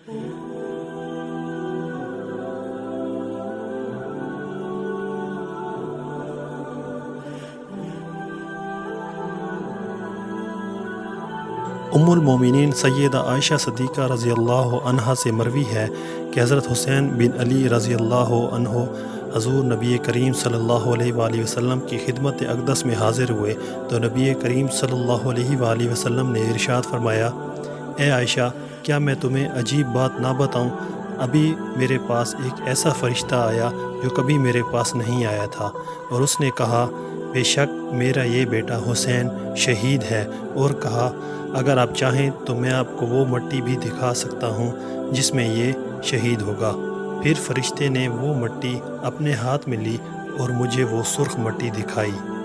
ام المومنین سیدہ عائشہ صدیقہ رضی اللہ عنہا سے مروی ہے کہ حضرت حسین بن علی رضی اللہ عنہ حضور نبی کریم صلی اللہ علیہ وآلہ وسلم کی خدمت اقدس میں حاضر ہوئے تو نبی کریم صلی اللہ علیہ وآلہ وسلم نے ارشاد فرمایا، اے عائشہ، کیا میں تمہیں عجیب بات نہ بتاؤں؟ ابھی میرے پاس ایک ایسا فرشتہ آیا جو کبھی میرے پاس نہیں آیا تھا، اور اس نے کہا، بے شک میرا یہ بیٹا حسین شہید ہے، اور کہا، اگر آپ چاہیں تو میں آپ کو وہ مٹی بھی دکھا سکتا ہوں جس میں یہ شہید ہوگا۔ پھر فرشتے نے وہ مٹی اپنے ہاتھ میں لی اور مجھے وہ سرخ مٹی دکھائی۔